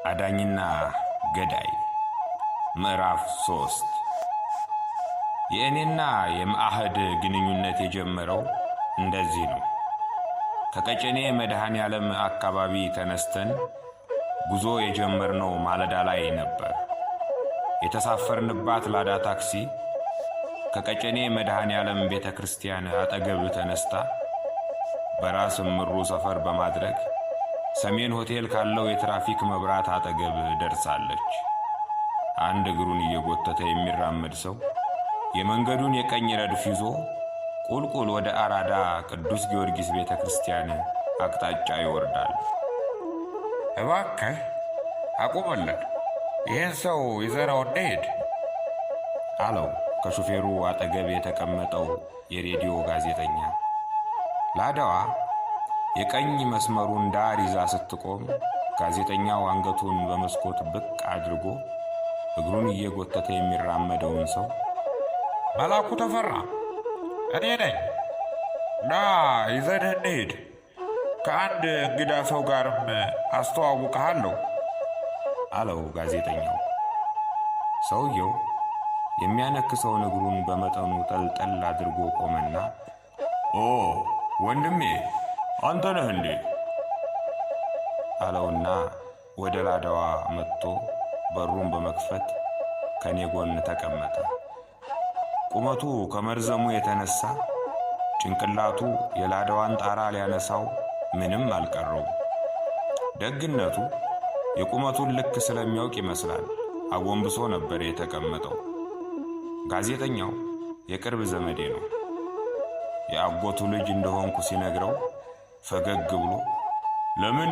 አዳኝና ገዳይ ምዕራፍ 3 የእኔና የመአህድ ግንኙነት የጀመረው እንደዚህ ነው። ከቀጨኔ መድኃኔ ዓለም አካባቢ ተነስተን ጉዞ የጀመርነው ማለዳ ላይ ነበር። የተሳፈርንባት ላዳ ታክሲ ከቀጨኔ መድኃኔ ዓለም ቤተክርስቲያን አጠገብ ተነስታ በራስ ምሩ ሰፈር በማድረግ ሰሜን ሆቴል ካለው የትራፊክ መብራት አጠገብ ደርሳለች። አንድ እግሩን እየጎተተ የሚራመድ ሰው የመንገዱን የቀኝ ረድፍ ይዞ ቁልቁል ወደ አራዳ ቅዱስ ጊዮርጊስ ቤተክርስቲያን አቅጣጫ ይወርዳል። እባክህ አቁምልን፣ ይህን ሰው ይዘነው እንሂድ አለው ከሹፌሩ አጠገብ የተቀመጠው የሬዲዮ ጋዜጠኛ። ላዳዋ የቀኝ መስመሩን ዳር ይዛ ስትቆም ጋዜጠኛው አንገቱን በመስኮት ብቅ አድርጎ እግሩን እየጎተተ የሚራመደውን ሰው መላኩ ተፈራ እኔ ነኝ፣ ና ይዘንህ እንሂድ፣ ከአንድ እንግዳ ሰው ጋርም አስተዋውቅሃለሁ አለው ጋዜጠኛው። ሰውየው የሚያነክሰውን እግሩን በመጠኑ ጠልጠል አድርጎ ቆመና ኦ ወንድሜ አንተ ነህ እንዴ አለውና ወደ ላዳዋ መጥቶ በሩን በመክፈት ከኔ ጎን ተቀመጠ። ቁመቱ ከመርዘሙ የተነሳ ጭንቅላቱ የላዳዋን ጣራ ሊያነሳው ምንም አልቀረው። ደግነቱ የቁመቱን ልክ ስለሚያውቅ ይመስላል አጎንብሶ ነበር የተቀመጠው። ጋዜጠኛው የቅርብ ዘመዴ ነው። የአጎቱ ልጅ እንደሆንኩ ሲነግረው ፈገግ ብሎ ለምን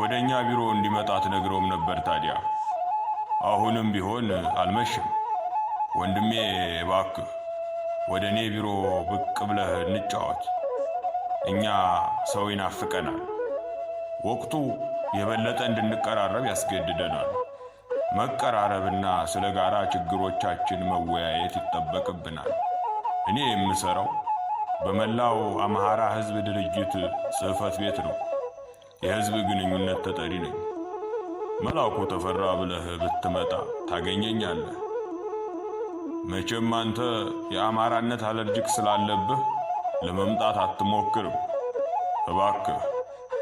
ወደኛ ቢሮ እንዲመጣ ትነግረውም ነበር ታዲያ? አሁንም ቢሆን አልመሽም። ወንድሜ እባክህ ወደ እኔ ቢሮ ብቅ ብለህ እንጫወት። እኛ ሰው ይናፍቀናል። ወቅቱ የበለጠ እንድንቀራረብ ያስገድደናል። መቀራረብና ስለ ጋራ ችግሮቻችን መወያየት ይጠበቅብናል። እኔ የምሰራው በመላው አማራ ህዝብ ድርጅት ጽሕፈት ቤት ነው። የህዝብ ግንኙነት ተጠሪ ነኝ። መላኩ ተፈራ ብለህ ብትመጣ ታገኘኛለህ። መቼም አንተ የአማራነት አለርጂክ ስላለብህ ለመምጣት አትሞክርም። እባክህ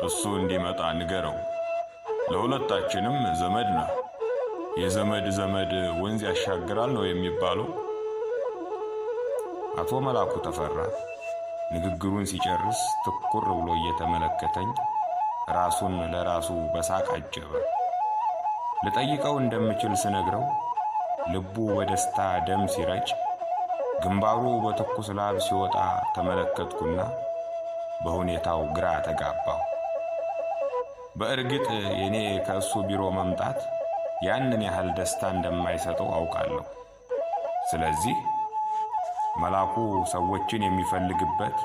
እሱ እንዲመጣ ንገረው። ለሁለታችንም ዘመድ ነህ። የዘመድ ዘመድ ወንዝ ያሻግራል ነው የሚባለው። አቶ መላኩ ተፈራ ንግግሩን ሲጨርስ ትኩር ብሎ እየተመለከተኝ ራሱን ለራሱ በሳቅ አጀበ። ልጠይቀው እንደምችል ስነግረው ልቡ በደስታ ደም ሲረጭ ግንባሩ በትኩስ ላብ ሲወጣ ተመለከትኩና በሁኔታው ግራ ተጋባሁ። በእርግጥ የኔ ከእሱ ቢሮ መምጣት ያንን ያህል ደስታ እንደማይሰጠው አውቃለሁ። ስለዚህ መላኩ ሰዎችን የሚፈልግበት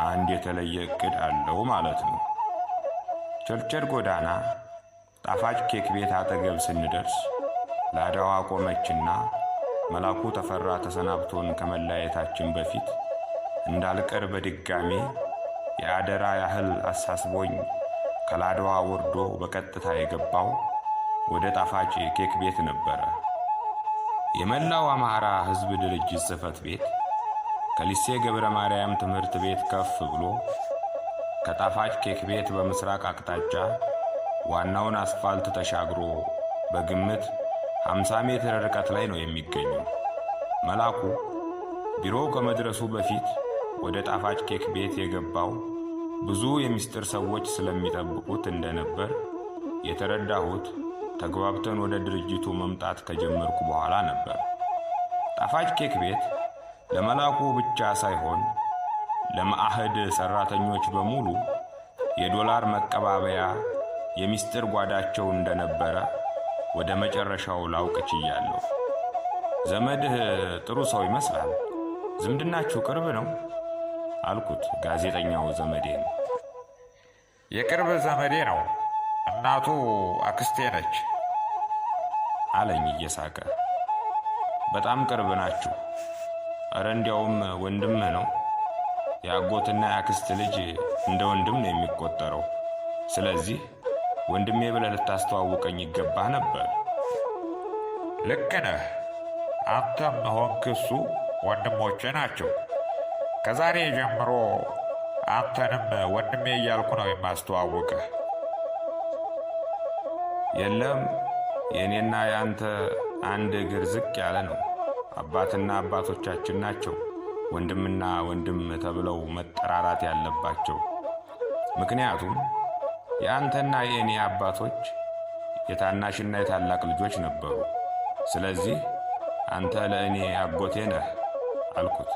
አንድ የተለየ እቅድ አለው ማለት ነው። ቸርቸር ጎዳና ጣፋጭ ኬክ ቤት አጠገብ ስንደርስ ላዳዋ ቆመችና መላኩ ተፈራ ተሰናብቶን ከመለያየታችን በፊት እንዳልቀር በድጋሜ የአደራ ያህል አሳስቦኝ ከላዳዋ ወርዶ በቀጥታ የገባው ወደ ጣፋጭ ኬክ ቤት ነበረ። የመላው አማራ ህዝብ ድርጅት ጽሕፈት ቤት ከሊሴ ገብረ ማርያም ትምህርት ቤት ከፍ ብሎ ከጣፋጭ ኬክ ቤት በምስራቅ አቅጣጫ ዋናውን አስፋልት ተሻግሮ በግምት 50 ሜትር ርቀት ላይ ነው የሚገኘው። መላኩ ቢሮው ከመድረሱ በፊት ወደ ጣፋጭ ኬክ ቤት የገባው ብዙ የሚስጥር ሰዎች ስለሚጠብቁት እንደነበር የተረዳሁት ተግባብተን ወደ ድርጅቱ መምጣት ከጀመርኩ በኋላ ነበር። ጣፋጭ ኬክ ቤት ለመላኩ ብቻ ሳይሆን ለመአህድ ሰራተኞች በሙሉ የዶላር መቀባበያ የሚስጥር ጓዳቸው እንደነበረ ወደ መጨረሻው ላውቅ ችያለሁ። ዘመድህ ጥሩ ሰው ይመስላል። ዝምድናችሁ ቅርብ ነው አልኩት ጋዜጠኛው ዘመዴን። የቅርብ ዘመዴ ነው፣ እናቱ አክስቴ ነች አለኝ እየሳቀ። በጣም ቅርብ ናችሁ። እረ እንዲያውም ወንድምህ ነው። የአጎትና የአክስት ልጅ እንደ ወንድም ነው የሚቆጠረው። ስለዚህ ወንድሜ ብለህ ልታስተዋውቀኝ ይገባህ ነበር። ልክ ነህ። አንተም ሆንክ እሱ ወንድሞቼ ናቸው። ከዛሬ ጀምሮ አንተንም ወንድሜ እያልኩ ነው የማስተዋውቅህ። የለም፣ የእኔና የአንተ አንድ እግር ዝቅ ያለ ነው። አባትና አባቶቻችን ናቸው ወንድምና ወንድም ተብለው መጠራራት ያለባቸው። ምክንያቱም የአንተና የእኔ አባቶች የታናሽና የታላቅ ልጆች ነበሩ። ስለዚህ አንተ ለእኔ አጎቴ ነህ አልኩት።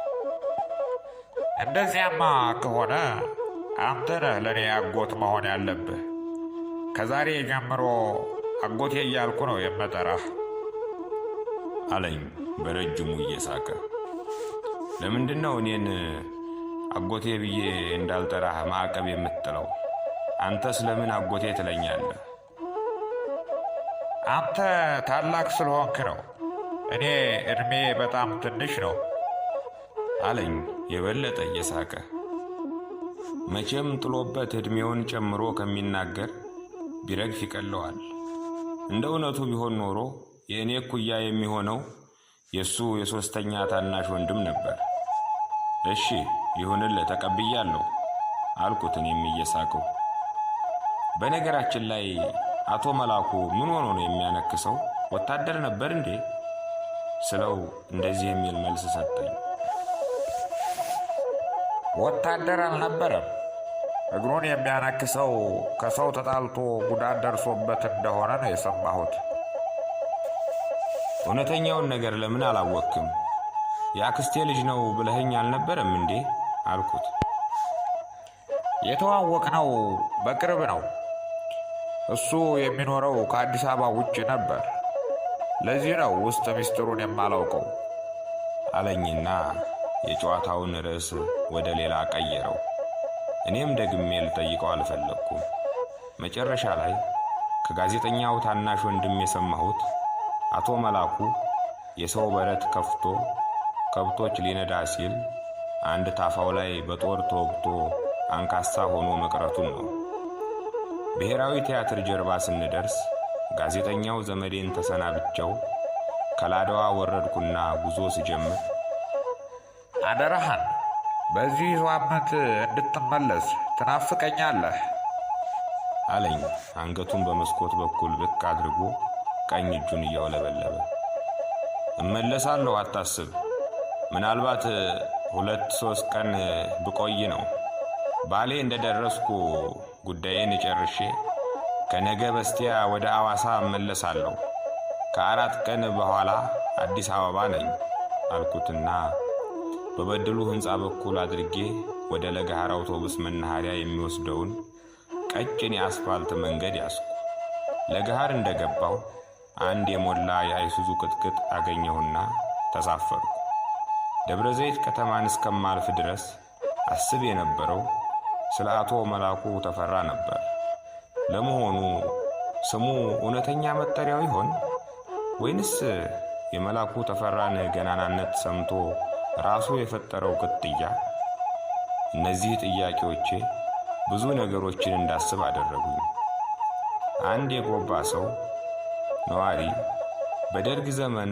እንደዚያማ ከሆነ አንተ ነህ ለእኔ አጎት መሆን ያለብህ። ከዛሬ ጀምሮ አጎቴ እያልኩ ነው የምጠራህ አለኝ በረጅሙ እየሳቀ። ለምንድን ነው እኔን አጎቴ ብዬ እንዳልጠራህ ማዕቀብ የምትጥለው? አንተ ስለምን አጎቴ ትለኛለህ? አንተ ታላቅ ስለሆንክ ነው። እኔ ዕድሜ በጣም ትንሽ ነው አለኝ የበለጠ እየሳቀ። መቼም ጥሎበት ዕድሜውን ጨምሮ ከሚናገር ቢረግፍ ይቀለዋል። እንደ እውነቱ ቢሆን ኖሮ የእኔ እኩያ የሚሆነው የእሱ የሦስተኛ ታናሽ ወንድም ነበር። እሺ ይሁንልህ፣ ተቀብያለሁ አልኩት እኔም እየሳቀው። በነገራችን ላይ አቶ መላኩ ምን ሆኖ ነው የሚያነክሰው? ወታደር ነበር እንዴ ስለው እንደዚህ የሚል መልስ ሰጠኝ። ወታደር አልነበረም። እግሩን የሚያነክሰው ከሰው ተጣልቶ ጉዳት ደርሶበት እንደሆነ ነው የሰማሁት። እውነተኛውን ነገር ለምን አላወቅክም? የአክስቴ ልጅ ነው ብለኸኝ አልነበረም እንዴ አልኩት። የተዋወቅነው በቅርብ ነው። እሱ የሚኖረው ከአዲስ አበባ ውጭ ነበር። ለዚህ ነው ውስጥ ምስጢሩን የማላውቀው አለኝና የጨዋታውን ርዕስ ወደ ሌላ ቀየረው። እኔም ደግሜ ልጠይቀው አልፈለግኩም። መጨረሻ ላይ ከጋዜጠኛው ታናሽ ወንድም የሰማሁት አቶ መላኩ የሰው በረት ከፍቶ ከብቶች ሊነዳ ሲል አንድ ታፋው ላይ በጦር ተወግቶ አንካሳ ሆኖ መቅረቱን ነው። ብሔራዊ ቲያትር ጀርባ ስንደርስ ጋዜጠኛው ዘመዴን ተሰናብቸው ከላዳዋ ወረድኩና ጉዞ ስጀምር አደራህን በዚህ ሳምንት እንድትመለስ ትናፍቀኛለህ አለኝ አንገቱን በመስኮት በኩል ብቅ አድርጎ ቀኝ እጁን እያወለበለበ። እመለሳለሁ፣ አታስብ። ምናልባት 2-3 ቀን ብቆይ ነው። ባሌ እንደደረስኩ ጉዳዬን ጨርሼ ከነገ በስቲያ ወደ አዋሳ እመለሳለሁ። ከ4 ቀን በኋላ አዲስ አበባ ነኝ አልኩትና በበድሉ ሕንፃ በኩል አድርጌ ወደ ለገሃር አውቶቡስ መናኸሪያ የሚወስደውን ቀጭን የአስፋልት መንገድ ያዝኩ። ለገሃር እንደገባው አንድ የሞላ የአይሱዙ ቅጥቅጥ አገኘሁና ተሳፈርኩ። ደብረ ዘይት ከተማን እስከማልፍ ድረስ አስብ የነበረው ስለ አቶ መላኩ ተፈራ ነበር። ለመሆኑ ስሙ እውነተኛ መጠሪያው ይሆን ወይንስ የመላኩ ተፈራን ገናናነት ሰምቶ ራሱ የፈጠረው ቅጥያ? እነዚህ ጥያቄዎቼ ብዙ ነገሮችን እንዳስብ አደረጉኝ። አንድ የጎባ ሰው ነዋሪ በደርግ ዘመን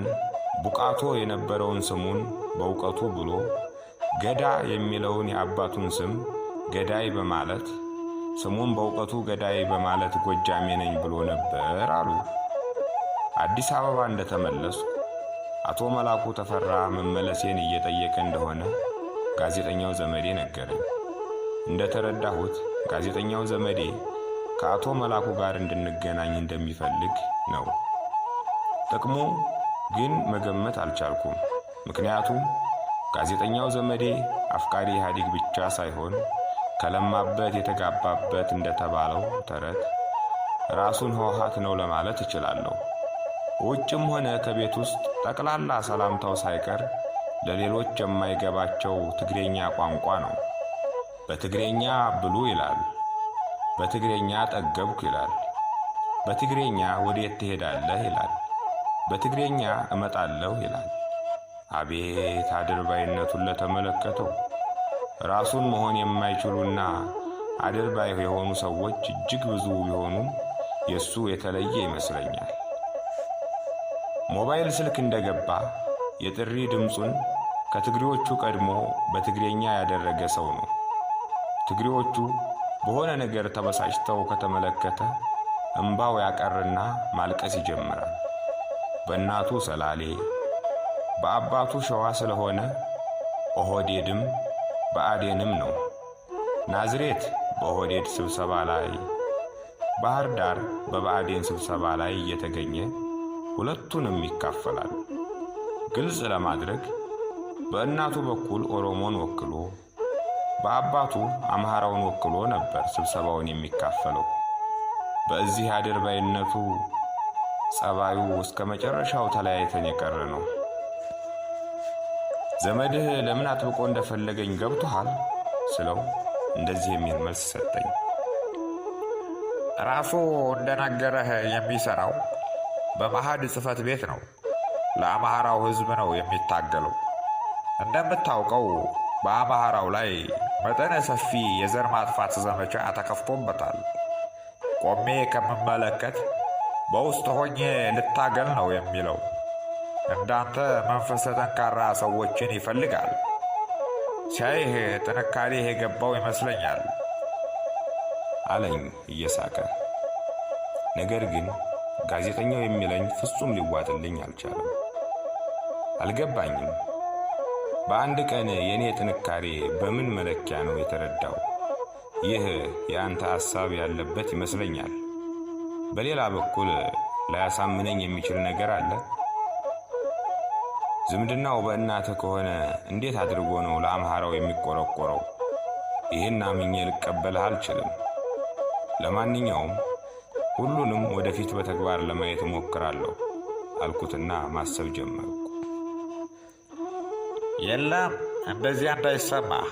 ቡቃቶ የነበረውን ስሙን በእውቀቱ ብሎ ገዳ የሚለውን የአባቱን ስም ገዳይ በማለት ስሙን በእውቀቱ ገዳይ በማለት ጎጃሜ ነኝ ብሎ ነበር አሉ። አዲስ አበባ እንደተመለስኩ አቶ መላኩ ተፈራ መመለሴን እየጠየቀ እንደሆነ ጋዜጠኛው ዘመዴ ነገረኝ። እንደተረዳሁት ጋዜጠኛው ዘመዴ ከአቶ መላኩ ጋር እንድንገናኝ እንደሚፈልግ ነው። ጥቅሙ ግን መገመት አልቻልኩም። ምክንያቱም ጋዜጠኛው ዘመዴ አፍቃሪ ኢህአዴግ ብቻ ሳይሆን ከለማበት የተጋባበት እንደተባለው ተረት ራሱን ህወሓት ነው ለማለት እችላለሁ። ውጭም ሆነ ከቤት ውስጥ ጠቅላላ ሰላምታው ሳይቀር ለሌሎች የማይገባቸው ትግሬኛ ቋንቋ ነው። በትግሬኛ ብሉ ይላል፣ በትግሬኛ ጠገብኩ ይላል፣ በትግሬኛ ወዴት ትሄዳለህ ይላል፣ በትግሬኛ እመጣለሁ ይላል። አቤት አድርባይነቱን ለተመለከተው! ራሱን መሆን የማይችሉና አድርባይ የሆኑ ሰዎች እጅግ ብዙ ቢሆኑም የሱ የተለየ ይመስለኛል። ሞባይል ስልክ እንደገባ የጥሪ ድምፁን ከትግሬዎቹ ቀድሞ በትግሬኛ ያደረገ ሰው ነው። ትግሬዎቹ በሆነ ነገር ተበሳጭተው ከተመለከተ እንባው ያቀርና ማልቀስ ይጀምራል። በእናቱ ሰላሌ በአባቱ ሸዋ ስለሆነ ኦህዴድም ብአዴንም ነው። ናዝሬት በኦህዴድ ስብሰባ ላይ፣ ባህር ዳር በብአዴን ስብሰባ ላይ እየተገኘ ሁለቱንም ይካፈላል። ግልጽ ለማድረግ በእናቱ በኩል ኦሮሞን ወክሎ በአባቱ አምሃራውን ወክሎ ነበር ስብሰባውን የሚካፈለው። በዚህ አድርባይነቱ ጸባዩ እስከ መጨረሻው ተለያይተን የቀረ ነው። ዘመድህ ለምን አጥብቆ እንደፈለገኝ ገብቶሃል ስለው እንደዚህ የሚል መልስ ሰጠኝ። ራሱ እንደነገረህ የሚሰራው በመሃድ ጽሕፈት ቤት ነው። ለአምሃራው ሕዝብ ነው የሚታገለው። እንደምታውቀው በአምሃራው ላይ መጠነ ሰፊ የዘር ማጥፋት ዘመቻ ተከፍቶበታል። ቆሜ ከምመለከት በውስጥ ሆኜ ልታገል ነው የሚለው። እንዳንተ መንፈሰ ጠንካራ ሰዎችን ይፈልጋል። ሲያይህ ጥንካሬህ የገባው ይመስለኛል አለኝ እየሳቀ። ነገር ግን ጋዜጠኛው የሚለኝ ፍጹም ሊዋጥልኝ አልቻለም። አልገባኝም። በአንድ ቀን የኔ ጥንካሬ በምን መለኪያ ነው የተረዳው? ይህ የአንተ ሐሳብ ያለበት ይመስለኛል። በሌላ በኩል ላያሳምነኝ የሚችል ነገር አለ። ዝምድናው በእናትህ ከሆነ እንዴት አድርጎ ነው ለአምሃራው የሚቆረቆረው? ይህን አምኜ ልቀበልህ አልችልም። ለማንኛውም ሁሉንም ወደፊት በተግባር ለማየት እሞክራለሁ አልኩትና ማሰብ ጀመርኩ። የለም እንደዚያ እንዳይሰማህ።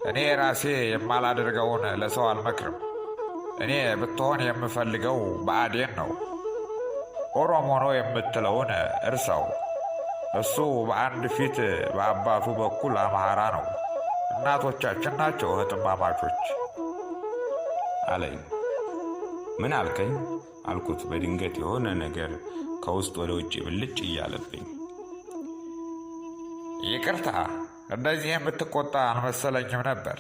እኔ ራሴ የማላደርገውን ለሰው አልመክርም። እኔ ብትሆን የምፈልገው ብአዴን ነው። ኦሮሞ ነው የምትለውን እርሳው። እሱ በአንድ ፊት በአባቱ በኩል አምሃራ ነው። እናቶቻችን ናቸው እህትማማቾች አለኝ። ምን አልከኝ አልኩት። በድንገት የሆነ ነገር ከውስጥ ወደ ውጭ ብልጭ እያለብኝ። ይቅርታ፣ እንደዚህ የምትቆጣ አልመሰለኝም ነበር።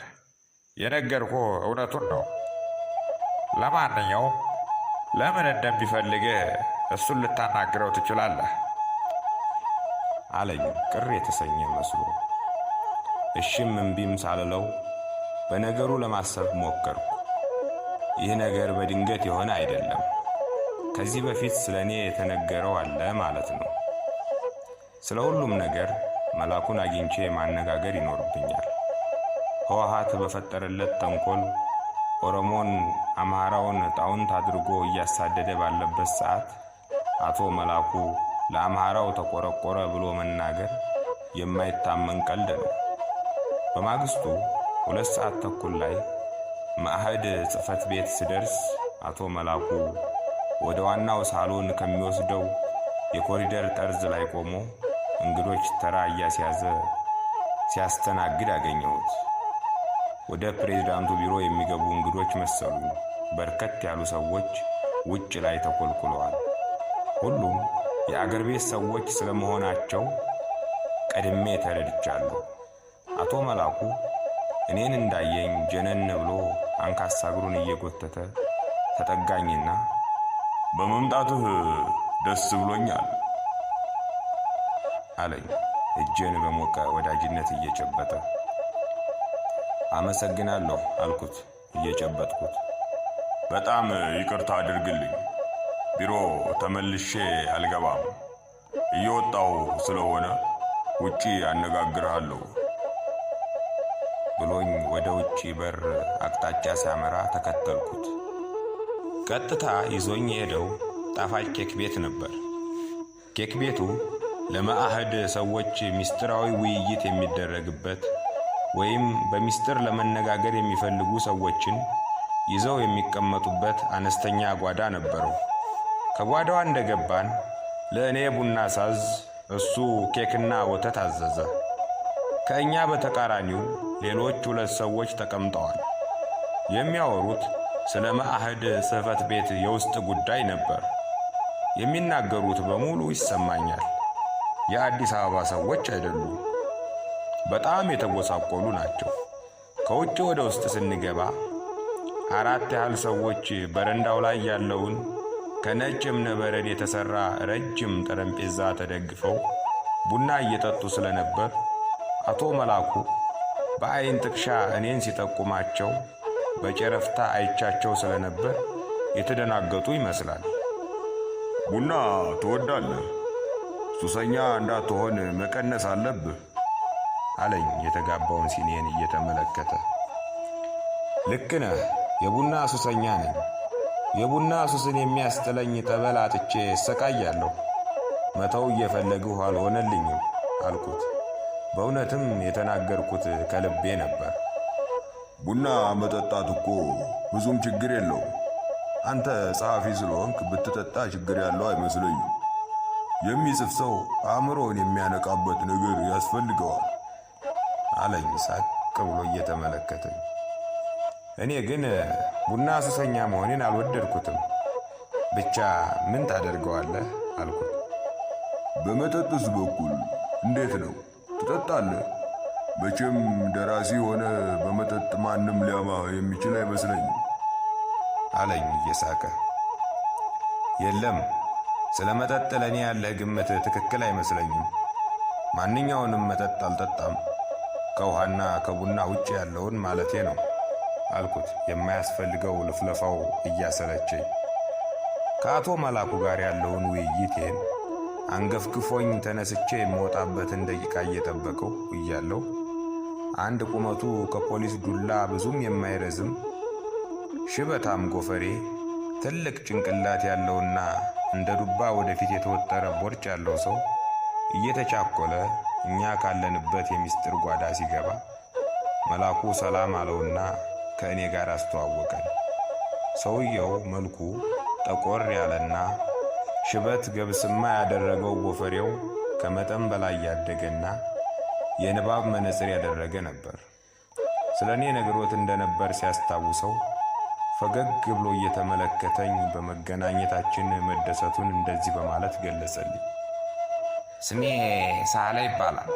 የነገርኩህ እውነቱን ነው። ለማንኛውም ለምን እንደሚፈልግህ እሱን ልታናግረው ትችላለህ አለኝ ቅር የተሰኘ መስሎ። እሺም እምቢም ሳልለው በነገሩ ለማሰብ ሞከርኩ። ይህ ነገር በድንገት የሆነ አይደለም። ከዚህ በፊት ስለኔ የተነገረው አለ ማለት ነው። ስለ ሁሉም ነገር መላኩን አግኝቼ ማነጋገር ይኖርብኛል። ህወሓት በፈጠረለት ተንኮል ኦሮሞን አምሃራውን ጣውንት አድርጎ እያሳደደ ባለበት ሰዓት አቶ መላኩ ለአምሃራው ተቆረቆረ ብሎ መናገር የማይታመን ቀልድ ነው። በማግስቱ 2 ሰዓት ተኩል ላይ መአህድ ጽሕፈት ቤት ስደርስ አቶ መላኩ ወደ ዋናው ሳሎን ከሚወስደው የኮሪደር ጠርዝ ላይ ቆሞ እንግዶች ተራ እያስያዘ ሲያስተናግድ አገኘሁት። ወደ ፕሬዝዳንቱ ቢሮ የሚገቡ እንግዶች መሰሉ። በርከት ያሉ ሰዎች ውጭ ላይ ተኮልኩለዋል። ሁሉም የአገር ቤት ሰዎች ስለመሆናቸው ቀድሜ ተረድቻለሁ። አቶ መላኩ እኔን እንዳየኝ ጀነን ብሎ አንካሳ እግሩን እየጎተተ ተጠጋኝና በመምጣትህ ደስ ብሎኛል አለኝ፣ እጄን በሞቀ ወዳጅነት እየጨበጠ። አመሰግናለሁ አልኩት እየጨበጥኩት። በጣም ይቅርታ አድርግልኝ፣ ቢሮ ተመልሼ አልገባም። እየወጣው ስለሆነ ውጪ አነጋግርሃለሁ ብሎኝ ወደ ውጪ በር አቅጣጫ ሲያመራ ተከተልኩት። ቀጥታ ይዞኝ ሄደው ጣፋጭ ኬክ ቤት ነበር። ኬክ ቤቱ ለመአህድ ሰዎች ሚስጥራዊ ውይይት የሚደረግበት ወይም በሚስጥር ለመነጋገር የሚፈልጉ ሰዎችን ይዘው የሚቀመጡበት አነስተኛ ጓዳ ነበረው። ከጓዳዋ እንደገባን ለእኔ ቡና ሳዝ፣ እሱ ኬክና ወተት አዘዘ። ከእኛ በተቃራኒው ሌሎች 2 ሰዎች ተቀምጠዋል። የሚያወሩት ስለ መአህድ ጽሕፈት ቤት የውስጥ ጉዳይ ነበር። የሚናገሩት በሙሉ ይሰማኛል። የአዲስ አበባ ሰዎች አይደሉም። በጣም የተጎሳቆሉ ናቸው። ከውጭ ወደ ውስጥ ስንገባ 4 ያህል ሰዎች በረንዳው ላይ ያለውን ከነጭ እብነበረድ የተሠራ ረጅም ጠረጴዛ ተደግፈው ቡና እየጠጡ ስለነበር አቶ መላኩ በዐይን ጥቅሻ እኔን ሲጠቁማቸው በጨረፍታ አይቻቸው ስለነበር የተደናገጡ ይመስላል። ቡና ትወዳለህ? ሱሰኛ እንዳትሆን መቀነስ አለብህ አለኝ የተጋባውን ሲኔን እየተመለከተ። ልክ ነህ፣ የቡና ሱሰኛ ነኝ። የቡና ሱስን የሚያስጥለኝ ጠበል አጥቼ እሰቃያለሁ። መተው እየፈለግሁ አልሆነልኝም አልኩት። በእውነትም የተናገርኩት ከልቤ ነበር። ቡና መጠጣት እኮ ብዙም ችግር የለውም። አንተ ጸሐፊ ስለሆንክ ብትጠጣ ችግር ያለው አይመስለኝም። የሚጽፍ ሰው አእምሮን የሚያነቃበት ነገር ያስፈልገዋል አለኝ ሳቅ ብሎ እየተመለከተኝ። እኔ ግን ቡና ሱሰኛ መሆኔን አልወደድኩትም። ብቻ ምን ታደርገዋለህ አልኩት። በመጠጥስ በኩል እንዴት ነው? ትጠጣለህ? መቼም ደራሲ ሆነ በመጠጥ ማንም ሊያማህ የሚችል አይመስለኝም አለኝ እየሳቀ። የለም፣ ስለ መጠጥ ለእኔ ያለህ ግምት ትክክል አይመስለኝም። ማንኛውንም መጠጥ አልጠጣም፣ ከውሃና ከቡና ውጭ ያለውን ማለቴ ነው አልኩት፣ የማያስፈልገው ልፍለፋው እያሰለቸኝ። ከአቶ መላኩ ጋር ያለውን ውይይቴን አንገፍግፎኝ ተነስቼ የምወጣበትን ደቂቃ እየጠበቀው እያለሁ አንድ ቁመቱ ከፖሊስ ዱላ ብዙም የማይረዝም ሽበታም ጎፈሬ፣ ትልቅ ጭንቅላት ያለውና እንደ ዱባ ወደፊት የተወጠረ ቦርጭ ያለው ሰው እየተቻኮለ እኛ ካለንበት የሚስጥር ጓዳ ሲገባ መላኩ ሰላም አለውና ከእኔ ጋር አስተዋወቀን። ሰውየው መልኩ ጠቆር ያለና ሽበት ገብስማ ያደረገው ጎፈሬው ከመጠን በላይ ያደገና የንባብ መነጽር ያደረገ ነበር። ስለ እኔ ነግሮት እንደነበር ሲያስታውሰው ፈገግ ብሎ እየተመለከተኝ በመገናኘታችን መደሰቱን እንደዚህ በማለት ገለጸልኝ። ስሜ ሳለ ይባላል።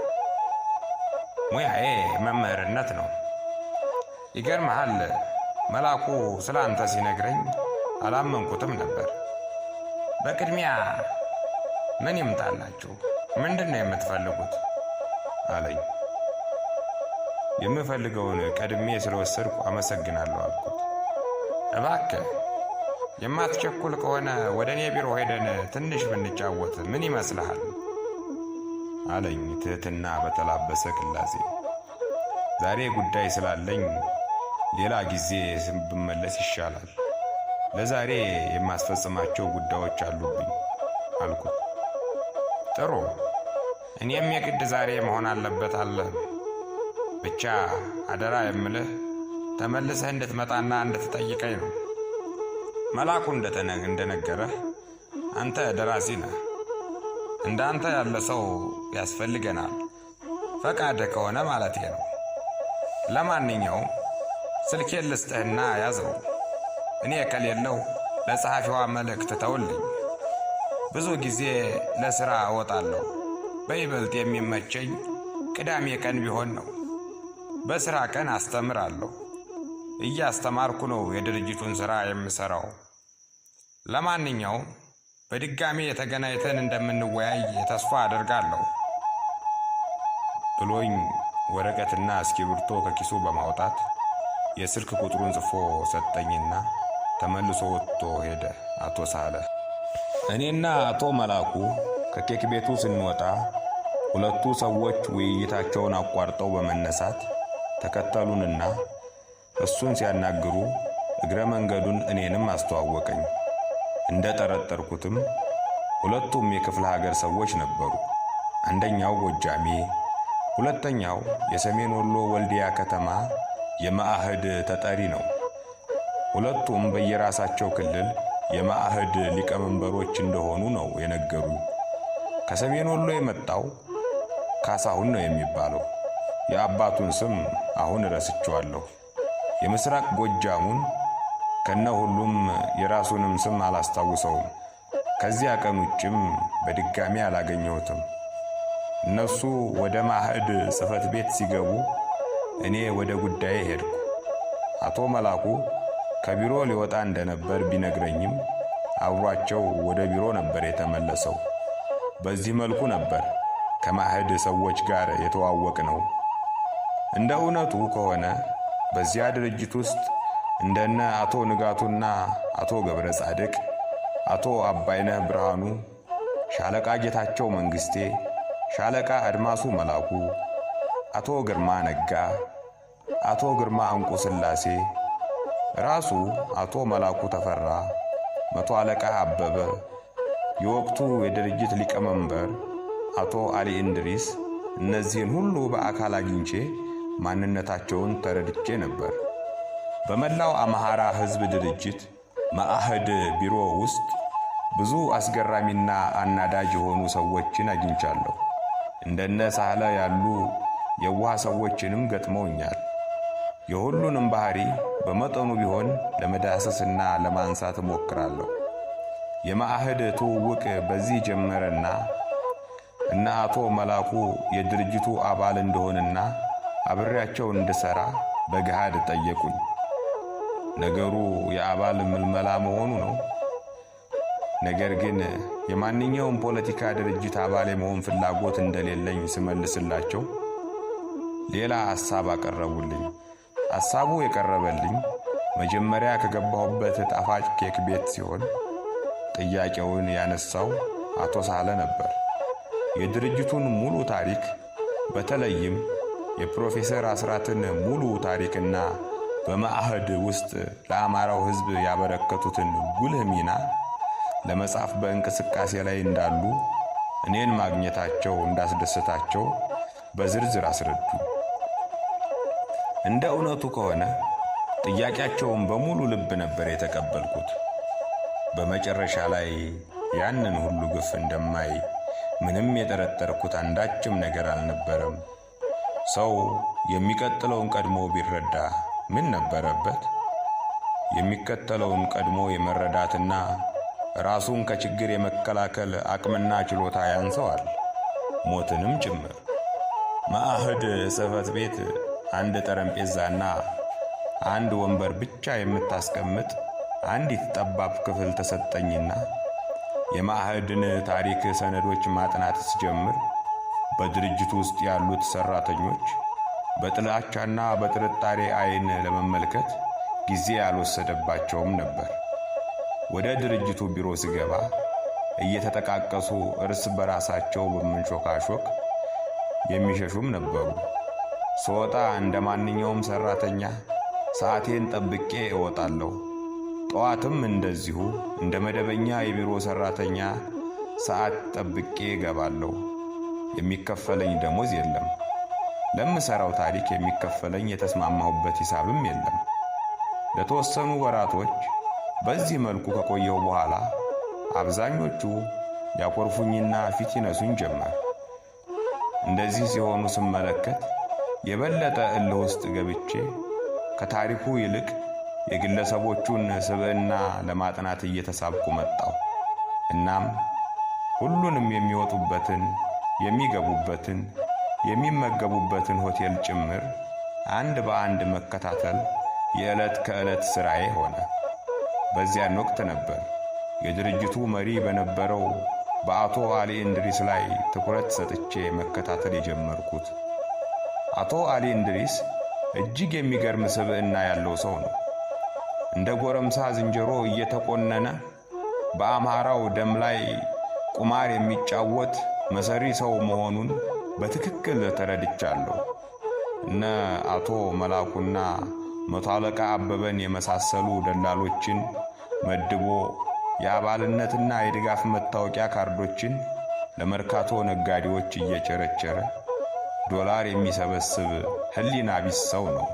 ሙያዬ መምህርነት ነው። ይገርምሃል፣ መላኩ ስለ አንተ ሲነግረኝ አላመንኩትም ነበር። በቅድሚያ ምን ይምጣላችሁ? ምንድን ነው የምትፈልጉት አለኝ። የምፈልገውን ቀድሜ ስለወሰድኩ አመሰግናለሁ አልኩት። እባክህ የማትቸኩል ከሆነ ወደ እኔ ቢሮ ሄደን ትንሽ ብንጫወት ምን ይመስልሃል አለኝ ትህትና በተላበሰ ቅላጼ። ዛሬ ጉዳይ ስላለኝ ሌላ ጊዜ ብመለስ ይሻላል። ለዛሬ የማስፈጽማቸው ጉዳዮች አሉብኝ አልኩት። ጥሩ፣ እኔም የግድ ዛሬ መሆን አለበት አለ። ብቻ አደራ የምልህ ተመልሰህ እንድትመጣና እንድትጠይቀኝ ነው። መላኩ እንደነገረህ አንተ ደራሲ ነህ። እንዳንተ ያለ ሰው ያስፈልገናል፣ ፈቃደ ከሆነ ማለቴ ነው። ለማንኛውም ስልኬን ልስጥህና ያዘው። እኔ ከሌለው ለጸሐፊዋ መልእክት ተውልኝ። ብዙ ጊዜ ለሥራ እወጣለሁ። በይበልጥ የሚመቸኝ ቅዳሜ ቀን ቢሆን ነው። በሥራ ቀን አስተምራለሁ። እያስተማርኩ ነው የድርጅቱን ሥራ የምሠራው። ለማንኛውም በድጋሚ የተገናኝተን እንደምንወያይ ተስፋ አደርጋለሁ ብሎኝ ወረቀትና እስክሪብቶ ከኪሱ በማውጣት የስልክ ቁጥሩን ጽፎ ሰጠኝና ተመልሶ ወጥቶ ሄደ። አቶ ሳለ እኔና አቶ መላኩ ከኬክ ቤቱ ስንወጣ ሁለቱ ሰዎች ውይይታቸውን አቋርጠው በመነሳት ተከተሉንና እሱን ሲያናግሩ እግረ መንገዱን እኔንም አስተዋወቀኝ። እንደ ጠረጠርኩትም ሁለቱም የክፍለ ሀገር ሰዎች ነበሩ። አንደኛው ጎጃሜ፣ ሁለተኛው የሰሜን ወሎ ወልዲያ ከተማ የመአህድ ተጠሪ ነው። ሁለቱም በየራሳቸው ክልል የመአህድ ሊቀመንበሮች እንደሆኑ ነው የነገሩኝ። ከሰሜን ወሎ የመጣው ካሳሁን ነው የሚባለው። የአባቱን ስም አሁን ረስቼዋለሁ። የምስራቅ ጎጃሙን ከነ ሁሉም የራሱንም ስም አላስታውሰውም። ከዚያ ቀን ውጭም በድጋሚ አላገኘሁትም። እነሱ ወደ ማዕህድ ጽሕፈት ቤት ሲገቡ እኔ ወደ ጉዳዬ ሄድኩ። አቶ መላኩ ከቢሮ ሊወጣ እንደነበር ቢነግረኝም አብሯቸው ወደ ቢሮ ነበር የተመለሰው። በዚህ መልኩ ነበር ከማዕህድ ሰዎች ጋር የተዋወቅ ነው። እንደ እውነቱ ከሆነ በዚያ ድርጅት ውስጥ እንደነ አቶ ንጋቱና አቶ ገብረ ጻድቅ፣ አቶ አባይነህ ብርሃኑ፣ ሻለቃ ጌታቸው መንግስቴ፣ ሻለቃ አድማሱ መላኩ፣ አቶ ግርማ ነጋ፣ አቶ ግርማ እንቁ ስላሴ፣ ራሱ አቶ መላኩ ተፈራ፣ መቶ አለቃ አበበ፣ የወቅቱ የድርጅት ሊቀመንበር አቶ አሊ እንድሪስ፣ እነዚህን ሁሉ በአካል አግኝቼ ማንነታቸውን ተረድቼ ነበር። በመላው አማራ ሕዝብ ድርጅት ማዕህድ ቢሮ ውስጥ ብዙ አስገራሚና አናዳጅ የሆኑ ሰዎችን አግኝቻለሁ። እንደነ ሳህለ ያሉ የዋህ ሰዎችንም ገጥመውኛል። የሁሉንም ባህሪ በመጠኑ ቢሆን ለመዳሰስና ለማንሳት እሞክራለሁ። የማዕህድ ትውውቅ በዚህ ጀመረና እና አቶ መላኩ የድርጅቱ አባል እንደሆንና አብሬያቸው እንድሰራ በገሃድ ጠየቁኝ። ነገሩ የአባል ምልመላ መሆኑ ነው። ነገር ግን የማንኛውም ፖለቲካ ድርጅት አባል የመሆን ፍላጎት እንደሌለኝ ስመልስላቸው ሌላ ሐሳብ አቀረቡልኝ። ሐሳቡ የቀረበልኝ መጀመሪያ ከገባሁበት ጣፋጭ ኬክ ቤት ሲሆን ጥያቄውን ያነሳው አቶ ሳህለ ነበር። የድርጅቱን ሙሉ ታሪክ በተለይም የፕሮፌሰር አስራትን ሙሉ ታሪክና በማዕህድ ውስጥ ለአማራው ሕዝብ ያበረከቱትን ጉልህ ሚና ለመጻፍ በእንቅስቃሴ ላይ እንዳሉ እኔን ማግኘታቸው እንዳስደሰታቸው በዝርዝር አስረዱ። እንደ እውነቱ ከሆነ ጥያቄያቸውን በሙሉ ልብ ነበር የተቀበልኩት። በመጨረሻ ላይ ያንን ሁሉ ግፍ እንደማይ ምንም የጠረጠርኩት አንዳችም ነገር አልነበረም። ሰው የሚቀጥለውን ቀድሞ ቢረዳ ምን ነበረበት? የሚከተለውን ቀድሞ የመረዳትና ራሱን ከችግር የመከላከል አቅምና ችሎታ ያንሰዋል፣ ሞትንም ጭምር። ማዕህድ ጽሕፈት ቤት አንድ ጠረጴዛና አንድ ወንበር ብቻ የምታስቀምጥ አንዲት ጠባብ ክፍል ተሰጠኝና የማዕህድን ታሪክ ሰነዶች ማጥናት ስጀምር በድርጅቱ ውስጥ ያሉት ሰራተኞች በጥላቻና በጥርጣሬ ዓይን ለመመልከት ጊዜ ያልወሰደባቸውም ነበር። ወደ ድርጅቱ ቢሮ ስገባ እየተጠቃቀሱ እርስ በራሳቸው በመንሾካሾክ የሚሸሹም ነበሩ። ስወጣ እንደ ማንኛውም ሰራተኛ ሰዓቴን ጠብቄ እወጣለሁ። ጠዋትም እንደዚሁ እንደ መደበኛ የቢሮ ሰራተኛ ሰዓት ጠብቄ እገባለሁ። የሚከፈለኝ ደሞዝ የለም። ለምሰራው ታሪክ የሚከፈለኝ የተስማማሁበት ሂሳብም የለም። ለተወሰኑ ወራቶች በዚህ መልኩ ከቆየው በኋላ አብዛኞቹ ያኮርፉኝና ፊት ይነሱኝ ጀመር። እንደዚህ ሲሆኑ ስመለከት የበለጠ እልህ ውስጥ ገብቼ ከታሪኩ ይልቅ የግለሰቦቹን ስብዕና ለማጥናት እየተሳብኩ መጣሁ። እናም ሁሉንም የሚወጡበትን፣ የሚገቡበትን፣ የሚመገቡበትን ሆቴል ጭምር አንድ በአንድ መከታተል የዕለት ከዕለት ሥራዬ ሆነ። በዚያን ወቅት ነበር የድርጅቱ መሪ በነበረው በአቶ አሊ እንድሪስ ላይ ትኩረት ሰጥቼ መከታተል የጀመርኩት። አቶ አሊ እንድሪስ እጅግ የሚገርም ስብዕና ያለው ሰው ነው። እንደ ጎረምሳ ዝንጀሮ እየተቆነነ በአማራው ደም ላይ ቁማር የሚጫወት መሰሪ ሰው መሆኑን በትክክል ተረድቻለሁ። እነ አቶ መላኩና መቶ አለቃ አበበን የመሳሰሉ ደላሎችን መድቦ የአባልነትና የድጋፍ መታወቂያ ካርዶችን ለመርካቶ ነጋዴዎች እየቸረቸረ ዶላር የሚሰበስብ ሕሊና ቢስ ሰው ነው።